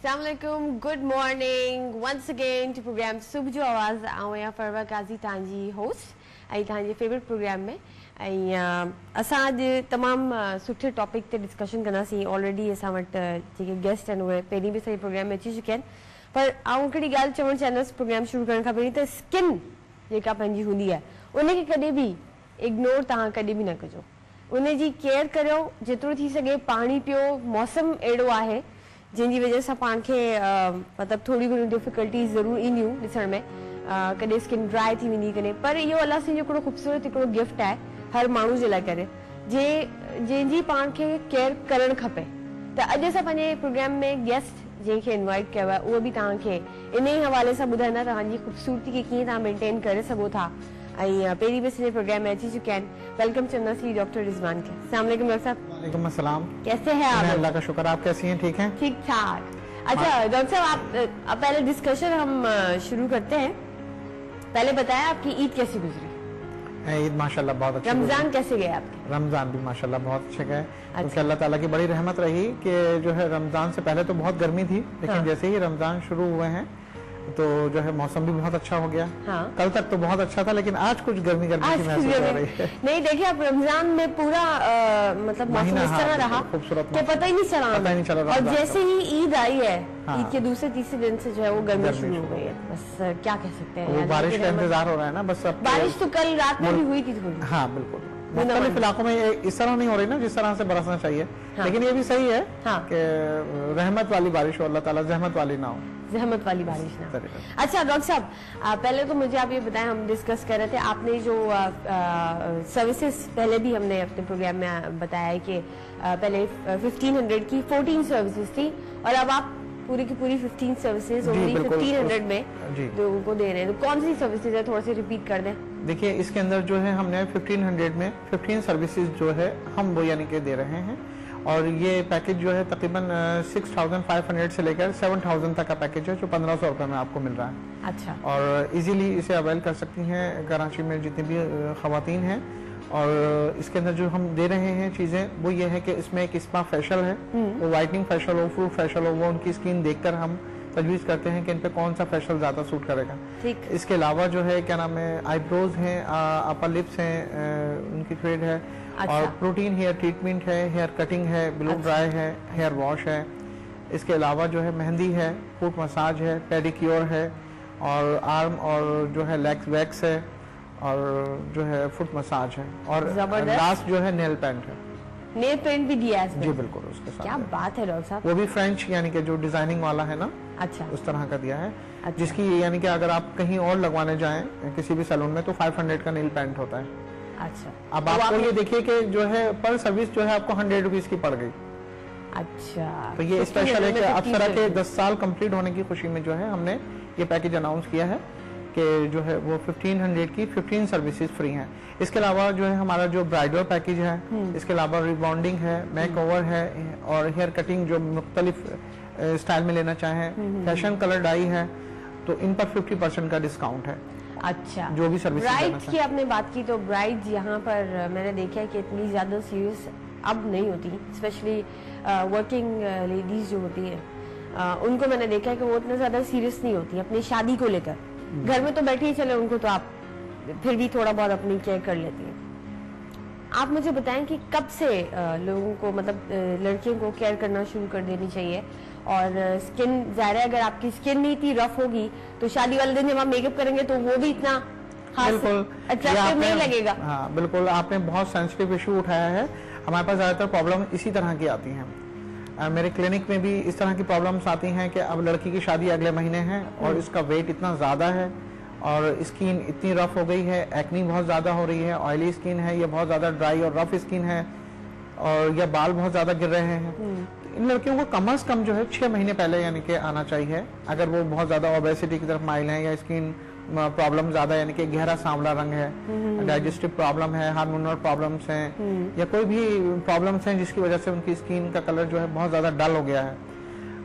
Assalamualaikum, good morning once again to program सुबह जो आवाज़ आऊँ फरवा काजी तांजी होस्ट आई तांजे फेवरेट प्रोग्राम में असां अॼु तमामु सुठे टॉपिक ते डिस्कशन कंदासीं। ऑलरेडी असां वटि जेके गेस्ट आहिनि उहे पहिरीं बि सही प्रोग्राम में अची चुकिया आहिनि, पर आऊं हिकिड़ी ॻाल्हि चवणु चाहींदसि प्रोग्राम शुरू करण खां पहिरीं त स्किन जेका पंहिंजी हूंदी आहे उनखे कॾहिं बि इग्नोर तव्हां कॾहिं बि न कजो, उनजी केयर करियो जेतिरो थी सघे। पाणी पियो, मौसम अहिड़ो आहे जिनकी वजह से पान के मतलब थोड़ी घणी डिफिकल्टीज ज़रूर ईंदियूं ॾिसण में, कॾहिं स्किन ड्राई थी वेंदी कॾहिं, पर इहो अलाह साईं जो हिकिड़ो ख़ूबसूरत हिकिड़ो गिफ्ट आहे हर माण्हू जे लाइ करे जंहिंजी पाण खे केयर करणु खपे। त अॼु असां पंहिंजे प्रोग्राम में गेस्ट जंहिंखे इनवाइट कयो आहे उहो बि तव्हांखे इन ई हवाले सां ॿुधाईंदा तव्हांजी ख़ूबसूरती खे कीअं तव्हां मेंटेन करे सघो था। ऐं पहिरीं बि असांजे प्रोग्राम में अची चुकिया आहिनि। वेलकम चंदासी डॉक्टर रिजवान के। अस्सलाम वालेकुम डॉक्टर साहब। वालेकुम अस्सलाम। कैसे हैं आप? अल्लाह का शुक्र, आप कैसी हैं? ठीक हैं? ठीक ठाक। अच्छा डॉक्टर साहब, आप पहले डिस्कशन हम शुरू करते हैं। पहले बताया आपकी ईद कैसी गुजरी? ईद माशाल्लाह बहुत अच्छी। रमजान कैसे गए आपके? रमजान भी माशाल्लाह बहुत अच्छे गए। क्योंकि अल्लाह ताला की बड़ी रहमत रही कि जो है रमजान से पहले तो बहुत गर्मी थी, लेकिन जैसे ही रमजान शुरू हुए हैं तो जो है मौसम भी बहुत अच्छा हो गया। कल तक तो बहुत अच्छा था, लेकिन आज कुछ गर्मी सी महसूस हो रही है। नहीं देखिए, आप रमजान में पूरा मतलब मौसम इस तरह रहा खूबसूरत कि पता ही नहीं चला। और जैसे ही ईद आई है, ईद के दूसरे तीसरे दिन से जो है वो गर्मी शुरू हो गई है। बस क्या कह सकते हैं, बारिश का इंतजार हो रहा है ना। बस बारिश तो कल रात में भी हुई थी थोड़ी। हाँ बिल्कुल, मुख्तलिफ इलाकों में इस तरह नहीं हो रही ना जिस तरह से बरसना चाहिए। लेकिन ये भी सही है कि रहमत वाली बारिश हो, अल्लाह ताला जहमत वाली ना हो, जहमत वाली बारिश ना। अच्छा डॉक्टर साहब, पहले तो मुझे आप ये बताएं, हम डिस्कस कर रहे थे आपने जो सर्विसेज पहले भी हमने अपने प्रोग्राम में बताया है कि पहले 1500 की 14 सर्विसेज थी और अब आप पूरी की पूरी 15 सर्विसेज ओनली 1500 में लोगों को दे रहे हैं। तो कौन सी सर्विसेज है, थोड़ा सा रिपीट कर दें। देखिए, इसके अंदर जो है हमने 1500 में 15 सर्विसेज जो है हम वो यानी कि दे रहे हैं, और ये पैकेज जो है तकरीबन 6500 से लेकर 7000 तक का पैकेज है जो 1500 रुपए में आपको मिल रहा है। अच्छा। और इजीली इसे अवेल कर सकती हैं कराची में जितनी भी खवातीन हैं। और इसके अंदर जो हम दे रहे हैं चीजें वो ये है कि इसमें एक स्पा फेशियल है, वो वाइटनिंग फेशियल हो, फ्रूट फेशियल हो, वो उनकी स्किन देखकर हम तजवीज करते हैं कि इन पे कौन सा फेशियल ज्यादा सूट करेगा। ठीक। इसके अलावा जो है क्या नाम है, आईब्रोज हैं, अपर लिप्स हैं, उनकी थ्रेड है। अच्छा। और प्रोटीन हेयर ट्रीटमेंट है, हेयर कटिंग है, ब्लो ड्राई है, हेयर वॉश है। इसके अलावा जो है मेहंदी है, फुट मसाज है, पेडिक्योर है, और आर्म और जो है लेग्स वैक्स है, और जो है फुट मसाज है, और लास्ट जो है नेल पेंट है। नेल पेंट भी दिया है इसमें? जी बिल्कुल, उसके साथ। क्या बात है डॉक्टर साहब। वो भी फ्रेंच यानी कि जो डिजाइनिंग वाला है ना, अच्छा, उस तरह का दिया है। अच्छा। जिसकी यानी कि अगर आप कहीं और लगवाने जाएं किसी भी सैलून में तो 500 का नेल पेंट होता है। अच्छा। अब आपको ये देखिए कि जो है पर सर्विस जो है आपको 100 रुपीज की पड़ गई। अच्छा। तो ये स्पेशल है कि अप्सरा के 10 साल कंप्लीट होने की खुशी में जो है हमने ये पैकेज अनाउंस किया है कि जो है वो 1500 की 15 सर्विसेज फ्री हैं। इसके अलावा जो है हमारा जो ब्राइडल पैकेज है, इसके अलावा रिबॉन्डिंग है, मेक ओवर है, और हेयर कटिंग जो मुख्तलिफ स्टाइल में लेना चाहें, फैशन कलर डाई है, तो इन पर 50% का डिस्काउंट है। अच्छा। जो भी सर्विस ब्राइड की आपने बात की, तो ब्राइड यहाँ पर मैंने देखा है कि इतनी ज्यादा सीरियस अब नहीं होती, स्पेशली वर्किंग लेडीज जो होती है उनको मैंने देखा है कि वो इतना ज्यादा सीरियस नहीं होती अपनी शादी को लेकर। घर में तो बैठे ही चले, उनको तो आप फिर भी थोड़ा बहुत अपनी केयर कर लेती हैं। आप मुझे बताएं कि कब से लोगों को मतलब लड़कियों को केयर करना शुरू कर देनी चाहिए। और स्किन ज़ाहिर है, अगर आपकी स्किन नहीं इतनी रफ होगी तो शादी वाले दिन जब आप मेकअप करेंगे तो वो भी इतना अट्रैक्टिव नहीं लगेगा। हाँ बिल्कुल, आपने बहुत सेंसिटिव इशू उठाया है। हमारे पास ज्यादातर प्रॉब्लम इसी तरह की आती हैं। मेरे क्लिनिक में भी इस तरह की प्रॉब्लम्स आती हैं कि अब लड़की की शादी अगले महीने है और इसका वेट इतना ज्यादा है और स्किन इतनी रफ हो गई है, एक्नी बहुत ज्यादा हो रही है, ऑयली स्किन है, ये बहुत ज्यादा ड्राई और रफ स्किन है, और ये बाल बहुत ज्यादा गिर रहे हैं। इन लड़कियों को कम से कम जो है 6 महीने पहले यानी कि आना चाहिए। अगर वो बहुत ज्यादा ओबेसिटी की तरफ माइल है, या स्किन प्रॉब्लम ज्यादा यानी कि गहरा सांवला रंग है, डाइजेस्टिव प्रॉब्लम है, हार्मोनल प्रॉब्लम्स हैं, या कोई भी प्रॉब्लम्स हैं जिसकी वजह से उनकी स्किन का कलर जो है बहुत ज्यादा डल हो गया है।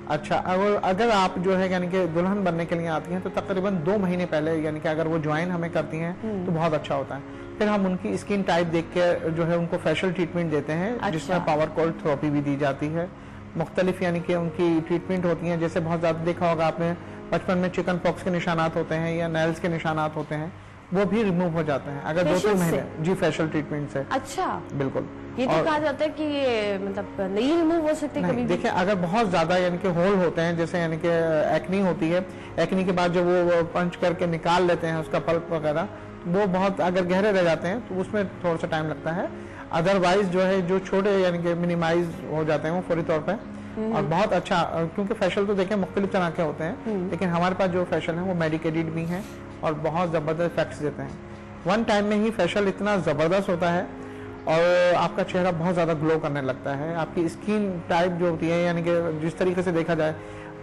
अच्छा, अगर आप जो है यानी कि दुल्हन बनने के लिए आती हैं तो तकरीबन 2 महीने पहले यानी कि अगर वो ज्वाइन हमें करती हैं तो बहुत अच्छा होता है। फिर हम उनकी स्किन टाइप देख के जो है उनको फेशियल ट्रीटमेंट देते हैं। अच्छा। जिसमें पावर कोल्ड थेरेपी भी दी जाती है, मुख्तलिफ यानी कि उनकी ट्रीटमेंट होती हैं। जैसे बहुत ज़्यादा देखा होगा आपने, बचपन में चिकन पॉक्स के निशानात होते हैं या नेल्स के निशानात होते हैं, वो भी रिमूव हो जाते हैं अगर 2-3 महीने जी फेशियल ट्रीटमेंट से। अच्छा, बिल्कुल। ये तो कहा जाता है कि ये मतलब नहीं रिमूव हो सकते कभी भी। देखिए, अगर बहुत ज्यादा यानी कि होल होते हैं, जैसे यानी कि एक्नी होती है, एक्नी के बाद जब वो पंच करके निकाल लेते हैं उसका पल्प वगैरह, वो बहुत अगर गहरे रह जाते हैं तो उसमें थोड़ा सा टाइम लगता है। अदरवाइज जो है जो छोटे यानी कि मिनिमाइज हो जाते हैं वो फौरी तौर पे। और बहुत अच्छा, क्योंकि फेशियल तो देखें मुख्तलिफ तरह के होते हैं, लेकिन हमारे पास जो फेशियल है वो मेडिकेटेड भी हैं और बहुत जबरदस्त इफेक्ट्स देते हैं। 1 टाइम में ही फेशियल इतना जबरदस्त होता है और आपका चेहरा बहुत ज्यादा ग्लो करने लगता है। आपकी स्किन टाइप जो होती है, यानी कि जिस तरीके से देखा जाए,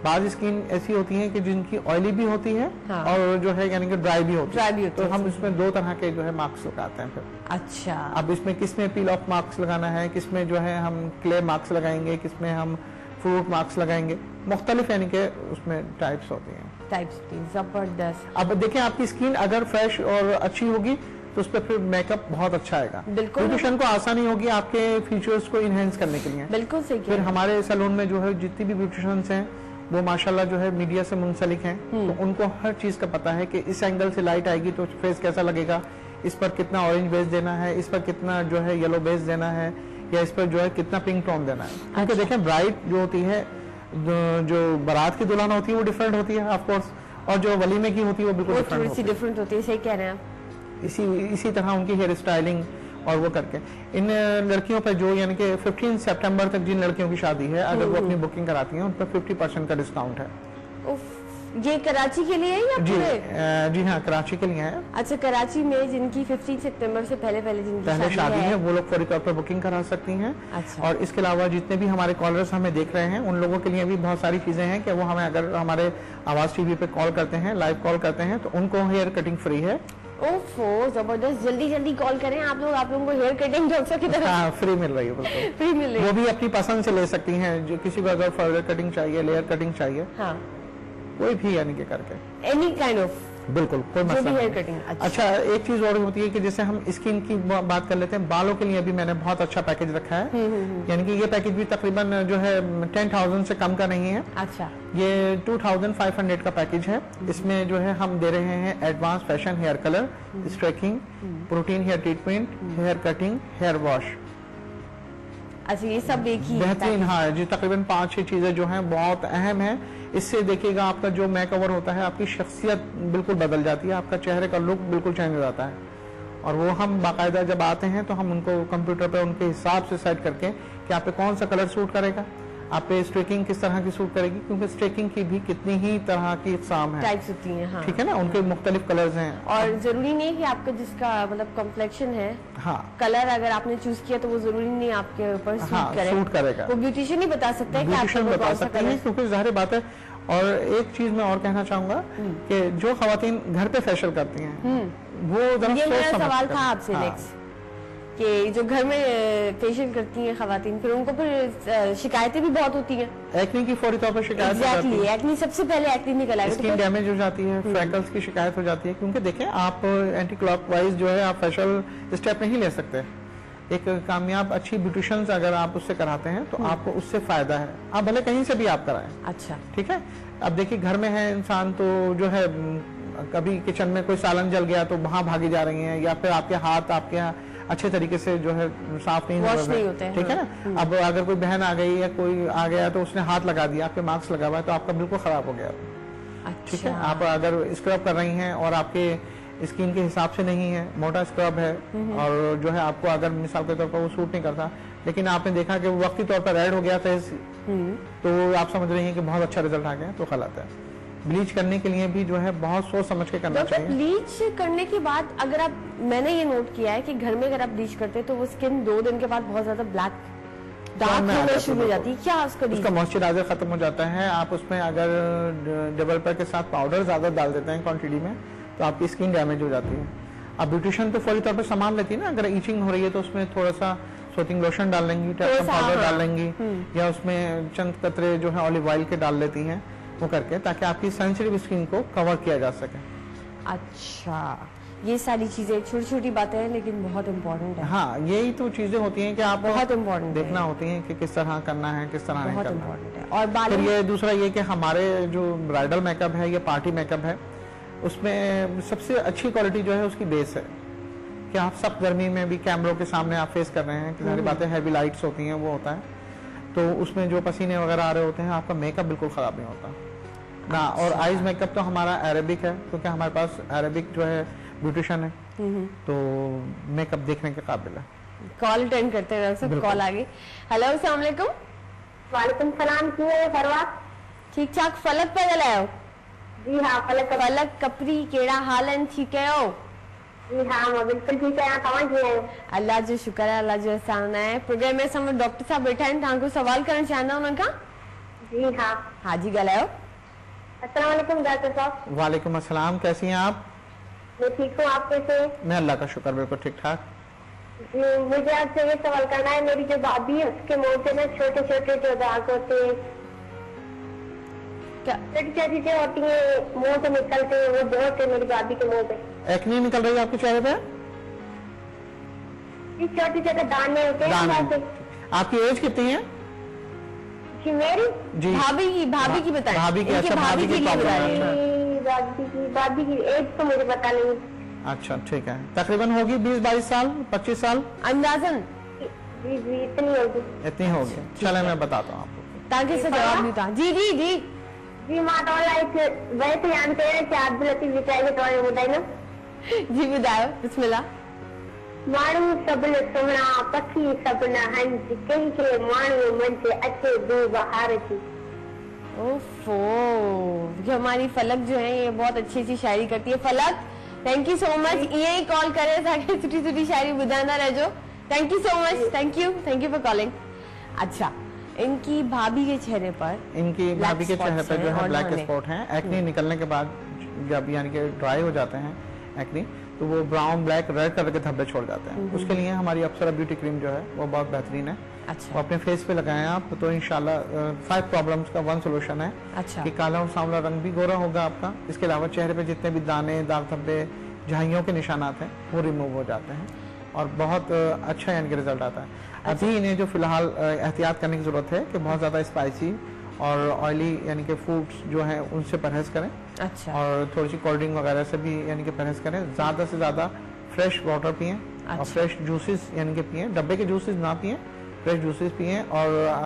बाज स्किन ऐसी होती है कि जिनकी ऑयली भी होती है, हाँ। और जो है यानी कि ड्राई भी होती है। तो हम इसमें 2 तरह के जो है मार्क्स लगाते हैं फिर। अच्छा, अब इसमें किसमें पील ऑफ मार्क्स लगाना है, किसमें जो है हम क्ले मार्क्स लगाएंगे, किसमें हम फ्रूट मार्क्स लगाएंगे, मुख्तलिफ यानी कि उसमें टाइप्स होती हैं। जबरदस्त। अब देखिए, आपकी स्किन अगर फ्रेश और अच्छी होगी तो उस पर फिर मेकअप बहुत अच्छा आएगा। ब्यूटिशियन को आसानी होगी आपके फीचर्स को इनहेंस करने के लिए। बिल्कुल सही। फिर हमारे सैलून में जो है जितनी भी ब्यूटिशियंस हैं वो माशाल्लाह जो है मीडिया से मुंसलिक हैं, तो उनको हर चीज का पता है कि इस एंगल से लाइट आएगी तो फेस कैसा लगेगा, इस पर कितना ऑरेंज बेस देना है, इस पर कितना जो है येलो बेस देना है, या इस पर जो है कितना पिंक टोन देना है। क्योंकि देखें, ब्राइड जो होती है, जो बारात की दुल्हन होती है वो डिफरेंट होती है ऑफ कोर्स, और जो वलीमे की होती है वो बिल्कुल डिफरेंट होती है। सही कह रहे हैं आप। इसी तरह उनकी हेयर स्टाइलिंग और वो करके इन लड़कियों पर जो यानी कि 15 सितंबर तक जिन लड़कियों की शादी है, अगर वो अपनी बुकिंग कराती हैं उन पर 50% का डिस्काउंट है। ये कराची के लिए है या जी हाँ, कराची के लिए है। अच्छा, कराची में जिनकी 15 सितंबर से पहले जिनकी शादी है वो लोग फौरी तौर पर बुकिंग करा सकती हैं। अच्छा। और इसके अलावा जितने भी हमारे कॉलर्स हमें देख रहे हैं उन लोगों के लिए भी बहुत सारी चीजें हैं कि वो हमें अगर हमारे आवाज टीवी पे कॉल करते हैं, लाइव कॉल करते हैं, तो उनको हेयर कटिंग फ्री है। ओफो, जबरदस्त। जल्दी कॉल करें आप लोगों को हेयर कटिंग डॉक्टर की तरफ। हाँ, फ्री मिल रही है, बिल्कुल फ्री मिल रही है। वो भी अपनी पसंद से ले सकती हैं। जो किसी को अगर फर्दर कटिंग चाहिए, लेयर कटिंग चाहिए, हाँ, कोई भी यानी कि करके एनी काइंड ऑफ, बिल्कुल कोई मसला हेयर नहीं। कटिंग। अच्छा, एक चीज और होती है कि जैसे हम स्किन की बात कर लेते हैं, बालों के लिए भी मैंने बहुत अच्छा पैकेज रखा है। यानी कि ये पैकेज भी तकरीबन जो है 10,000 से कम का नहीं है। अच्छा, ये 2,500 का पैकेज है। इसमें जो है हम दे रहे हैं advance fashion hair colour, streaking, protein hair treatment, hair cutting, hair wash. अच्छा, ये सब एक ही बेहतरीन। हाँ जी, तकरीबन 5-6 चीजें जो हैं बहुत अहम है। इससे देखिएगा आपका जो मेकओवर होता है, आपकी शख्सियत बिल्कुल बदल जाती है, आपका चेहरे का लुक बिल्कुल चेंज हो जाता है। और वो हम बाकायदा जब आते हैं तो हम उनको कंप्यूटर पे उनके हिसाब से सेट करके कि आप पे कौन सा कलर सूट करेगा, आप पे स्ट्रेकिंग किस तरह की सूट करेगी, क्योंकि स्ट्रेकिंग की भी कितनी ही तरह की इकसाम है, टाइप्स होती हैं। हाँ, ठीक है ना, उनके मुख्तलिफ कलर्स हैं। और जरूरी नहीं कि आपका जिसका मतलब कॉम्प्लेक्शन है, हाँ, कलर अगर आपने चूज किया तो वो जरूरी नहीं आपके ऊपर सूट करेगा। वो ब्यूटिशियन ही बता सकता है कि ब्यूटिशियन बता सकते हैं, क्योंकि जाहिर बात है। और एक चीज मैं और कहना चाहूंगा कि जो खवातीन घर पे फेशियल करती हैं, वो ये मेरा सवाल था आपसे नेक्स्ट, कि जो घर में फेशियल करती हैं खवातीन, फिर उनको फिर शिकायतें भी बहुत होती हैं। एक्नी की फौरी तौर पर शिकायत हो जाती है। एक्नी सबसे पहले एक्नी निकल आएगा, स्किन डैमेज हो जाती है, फ्रैकल्स की शिकायत हो जाती है। क्योंकि देखें, आप एंटी क्लॉकवाइज जो है आप फेशियल स्टेप नहीं ले सकते। एक कामयाब अच्छी ब्यूटिशियन अगर आप उससे कराते हैं तो आपको उससे फायदा है, आप भले कहीं से भी आप कराएं। अच्छा, ठीक है। अब देखिए, घर में है इंसान तो जो है कभी किचन में कोई सालन जल गया तो वहां भागी जा रही हैं, या फिर आपके हाथ आपके यहाँ अच्छे तरीके से जो है साफ नहीं होते हैं, ठीक है ना। अब अगर कोई बहन आ गई या कोई आ गया तो उसने हाथ लगा दिया, आपके मार्क्स लगा हुआ है, तो आपका बिल्कुल खराब हो गया। ठीक है। आप अगर स्क्रब कर रही हैं और आपके स्किन के हिसाब से नहीं है, मोटा स्क्रब है, और जो है आपको अगर मिसाल के तौर पर वो सूट नहीं करता, लेकिन आपने देखा कि वो वक्ती तौर पर रेड हो गया था, तो आप समझ रही हैं कि बहुत अच्छा रिजल्ट आ गया, तो गलत है। ब्लीच करने के लिए भी जो है बहुत सोच समझ के करना चाहिए। ब्लीच करने के बाद अगर आप, मैंने ये नोट किया है कि घर में अगर आप ब्लीच करते हैं तो वो स्किन 2 दिन के बाद बहुत ज्यादा ब्लैक डार्क होना शुरू हो जाती है। क्या उसका मॉइस्चराइजर खत्म हो जाता है। आप उसमें अगर डेवलपर के साथ पाउडर ज्यादा डाल देते हैं क्वांटिटी में, तो आपकी स्किन डैमेज हो जाती है। अब ब्यूटिशियन तो फौरी तौर पर सामान लेती है ना, अगर ईचिंग हो रही है तो उसमें थोड़ा सा सोथिंग लोशन डाल लेंगी, टैल्कम पाउडर डाल लेंगी, या उसमें चंद कतरे जो है ऑलिव ऑयल के डाल लेती हैं, वो करके, ताकि आपकी सेंसिटिव स्किन को कवर किया जा सके। अच्छा, ये सारी चीजें छोटी छोटी बातें हैं लेकिन बहुत इम्पोर्टेंट है। हाँ, यही तो चीजें होती हैं कि आप बहुत इम्पोर्टेंट देखना होती हैं कि किस तरह करना है, किस तरह नहीं बहुत करना है। इम्पोर्टेंट है। और फिर बालों ये दूसरा ये कि हमारे जो ब्राइडल मेकअप है या पार्टी मेकअप है, उसमें सबसे अच्छी क्वालिटी जो है उसकी बेस है कि आप सब गर्मी में भी कैमरों के सामने आप फेस कर रहे हैं कि सारी बातें हैवी लाइट्स होती हैं, वो होता है, तो उसमें जो पसीने वगैरह आ रहे होते हैं, आपका मेकअप बिल्कुल खराब नहीं होता ना। और आईज मेकअप तो हमारा अरेबिक है, क्योंकि हमारे पास अरेबिक जो है ब्यूटिशियन है, तो मेकअप देखने के काबिल है। कॉल अटेंड करते हैं, सब कॉल आ गई। हेलो, अस्सलाम वालेकुम। वालेकुम सलाम। की है फरवा? ठीक ठाक। फलक पे गलायो? जी हाँ, फलक कपरी केड़ा हाल है? ठीक है हो? जी हाँ, मैं बिल्कुल ठीक है। तव्हां कीअं आहियो? अल्लाह जो शुक्र है, अल्लाह जो एहसान है। प्रोग्राम में असां डॉक्टर साहब बैठा आहिनि, तव्हां सवाल करणु चाहींदा उन्हनि खां? जी हाँ। हाँ जी, ॻाल्हायो। अस्सलाम वालेकुम डॉक्टर साहब। वालेकुम अस्सलाम, कैसी हैं आप? मैं ठीक हूँ, आप कैसे हैं? मैं अल्लाह का शुक्र बिल्कुल ठीक ठाक। जी, मुझे आपसे ये सवाल करना है, मेरी जो भाभी है उसके मुंह से ना छोटे छोटे जो दाग होते हैं, क्या छोटी छोटी जो होती है मुंह से निकलते हैं, वो बहुत है मेरी भाभी के मुंह पे। एक्ने निकल रही है आपके चेहरे पे? जी, छोटे छोटे दाने होते हैं दाने। मुंह पे। आपकी एज कितनी है? जी मेरी जी, भाभी की बताएं। भाभी की, इनके अच्छा, भाभी की के लिए प्रॉब्लम बता है। रही हैं। भाभी की एज तो मुझे पता नहीं। अच्छा, ठीक है, तकरीबन होगी 20-22 साल, 25 साल, अंदाजन जी जी, इतनी होगी। इतनी होगी। चले मैं बताता हूँ आपको। ताकि से जवाब ॾियो तव्हां। जी जी जी जी, मां तव्हां लाइ हिकु वैसे यान कयां कि अब्दुल लतीफ़ विचार खे तव्हांखे ॿुधाईंदमि। जी ॿुधायो, बिस्मिल्लाह। माण्हू सभु सुहिणा, पखी सभु न हंज, कंहिंखे माण्हू मंझि अचे दू बहार जी। ओफो, जो हमारी फलक जो है ये बहुत अच्छी अच्छी शायरी करती है। फलक, थैंक यू सो मच। ये ही कॉल करे ताकि सुठी सुठी शायरी बुधांदा रहो। Thank you so much. Thank you for calling. अच्छा, इनकी भाभी के चेहरे पर, इनकी भाभी के चेहरे पे जो है ब्लैक उन्होंने- स्पॉट है। एक्ने निकलने के बाद जब यानी कि ड्राई हो जाते हैं एक्ने, तो वो ब्राउन ब्लैक रेड कलर के धब्बे छोड़ जाते हैं। उसके लिए हमारी अप्सरा ब्यूटी क्रीम जो है वो बहुत बेहतरीन है। अच्छा वो अपने फेस पे लगाएं आप, तो इंशाल्लाह 5 प्रॉब्लम्स का 1 सोल्यूशन है अच्छा कि काला और सांवला रंग भी गोरा होगा आपका। इसके अलावा चेहरे पे जितने भी दाने, दाग धब्बे, झाइयों के निशानात हैं वो रिमूव हो जाते हैं और बहुत अच्छा यानी कि रिजल्ट आता है। अभी इन्हें जो फिलहाल एहतियात करने की जरूरत है कि बहुत ज़्यादा स्पाइसी और ऑयली यानी कि फूड्स जो हैं उनसे परहेज करें अच्छा और थोड़ी सी कोल्ड ड्रिंक वगैरह से भी यानी कि परहेज करें। ज़्यादा से ज़्यादा फ्रेश वाटर पिएं और अच्छा। फ्रेश जूसेस यानी कि पिएं, डब्बे के जूसेस ना पिएं, फ्रेश जूसेस पिएं। और